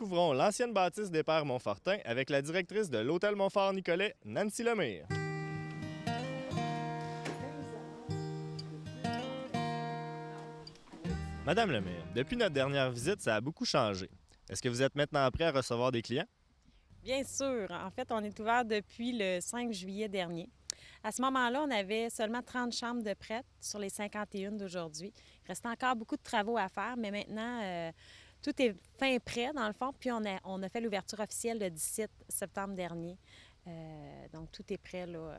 découvrons l'ancienne bâtisse des Pères Montfortin avec la directrice de l'Hôtel Montfort-Nicolet, Nancy Lemire. Madame Lemire, depuis notre dernière visite, ça a beaucoup changé. Est-ce que vous êtes maintenant prêt à recevoir des clients? Bien sûr. En fait, on est ouvert depuis le 5 juillet dernier. À ce moment-là, on avait seulement 30 chambres de prêtes sur les 51 d'aujourd'hui. Il restait encore beaucoup de travaux à faire, mais maintenant, tout est fin prêt, dans le fond. Puis on a fait l'ouverture officielle le 17 septembre dernier. Donc, tout est prêt, là,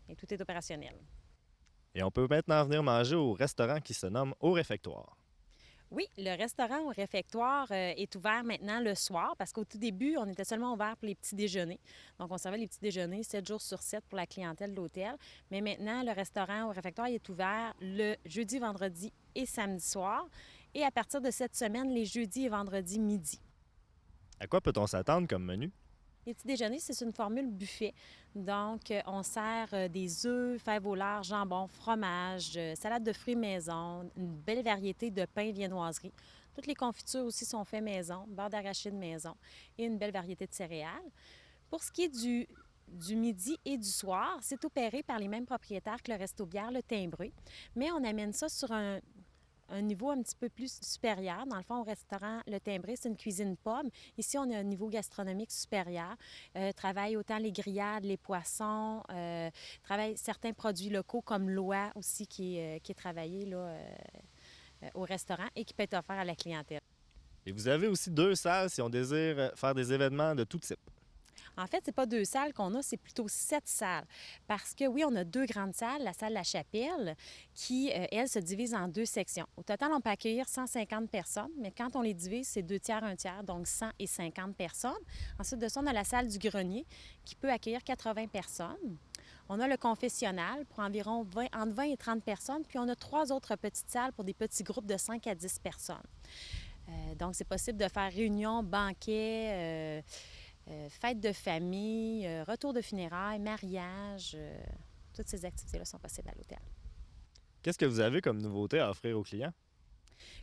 et tout est opérationnel. Et on peut maintenant venir manger au restaurant qui se nomme Au Réfectoire. Oui, le restaurant au réfectoire est ouvert maintenant le soir parce qu'au tout début, on était seulement ouvert pour les petits déjeuners. Donc, on servait les petits déjeuners 7 jours sur 7 pour la clientèle de l'hôtel. Mais maintenant, le restaurant au réfectoire est ouvert le jeudi, vendredi et samedi soir. Et à partir de cette semaine, les jeudis et vendredis midi. À quoi peut-on s'attendre comme menu? Les petits déjeuners, c'est une formule buffet. Donc, on sert des œufs, fèves au lard, jambon, fromage, salade de fruits maison, une belle variété de pains viennoiseries. Toutes les confitures aussi sont faites maison, beurre d'arachide maison et une belle variété de céréales. Pour ce qui est du midi et du soir, c'est opéré par les mêmes propriétaires que le Resto Bière, le Timbré, mais on amène ça sur un niveau un petit peu plus supérieur. Dans le fond, au restaurant Le Timbré, c'est une cuisine pomme. Ici, on a un niveau gastronomique supérieur. Travaille autant les grillades, les poissons, travaille certains produits locaux comme l'oie aussi qui est travaillé là, au restaurant et qui peut être offert à la clientèle. Et vous avez aussi 2 salles si on désire faire des événements de tout type. En fait, c'est pas 2 salles qu'on a, c'est plutôt 7 salles. Parce que oui, on a 2 grandes salles, la salle La Chapelle, qui, elle, se divise en 2 sections. Au total, on peut accueillir 150 personnes, mais quand on les divise, c'est 2 tiers, 1 tiers, donc 100 et 50 personnes. Ensuite de ça, on a la salle du grenier, qui peut accueillir 80 personnes. On a le confessionnal pour environ entre 20 et 30 personnes, puis on a 3 autres petites salles pour des petits groupes de 5 à 10 personnes. Donc, c'est possible de faire réunions, banquets, fêtes de famille, retour de funérailles, mariage, toutes ces activités-là sont possibles à l'hôtel. Qu'est-ce que vous avez comme nouveauté à offrir aux clients?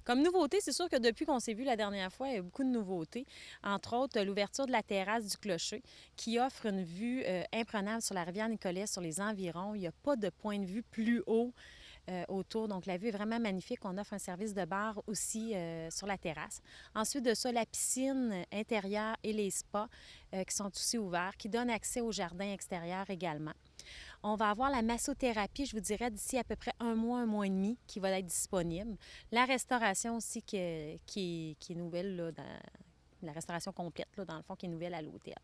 Comme nouveauté, c'est sûr que depuis qu'on s'est vu la dernière fois, il y a beaucoup de nouveautés. Entre autres, l'ouverture de la terrasse du Clocher qui offre une vue imprenable sur la rivière Nicolet, sur les environs. Il n'y a pas de point de vue plus haut autour. Donc, la vue est vraiment magnifique. On offre un service de bar aussi sur la terrasse. Ensuite de ça, la piscine intérieure et les spas qui sont aussi ouverts, qui donnent accès au jardin extérieur également. On va avoir la massothérapie, je vous dirais, d'ici à peu près un mois et demi, qui va être disponible. La restauration aussi qui est nouvelle, là, la restauration complète, là, dans le fond, qui est nouvelle à l'hôtel.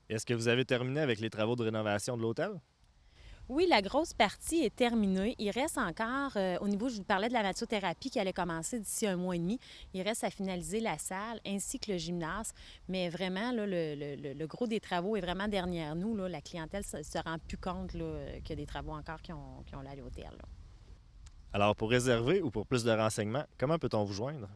Est-ce que vous avez terminé avec les travaux de rénovation de l'hôtel? Oui, la grosse partie est terminée. Il reste encore, au niveau, je vous parlais de la massothérapie qui allait commencer d'ici un mois et demi. Il reste à finaliser la salle ainsi que le gymnase. Mais vraiment, là, le gros des travaux est vraiment derrière nous. Là. La clientèle ne se rend plus compte là, qu'il y a des travaux encore qui ont là à l'hôtel. Là. Alors, pour réserver ou pour plus de renseignements, comment peut-on vous joindre?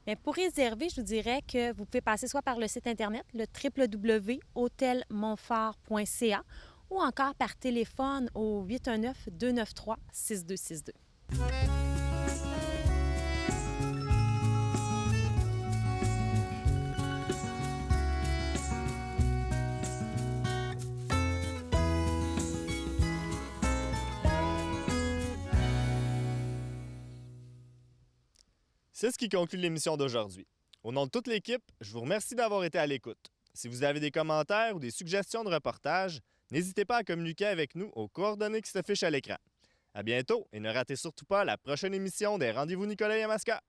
Bien, pour réserver, je vous dirais que vous pouvez passer soit par le site Internet, le www.hotelmontfort.ca ou encore par téléphone au 819-293-6262. C'est ce qui conclut l'émission d'aujourd'hui. Au nom de toute l'équipe, je vous remercie d'avoir été à l'écoute. Si vous avez des commentaires ou des suggestions de reportages, n'hésitez pas à communiquer avec nous aux coordonnées qui s'affichent à l'écran. À bientôt et ne ratez surtout pas la prochaine émission des Rendez-vous Nicolet Yamaska.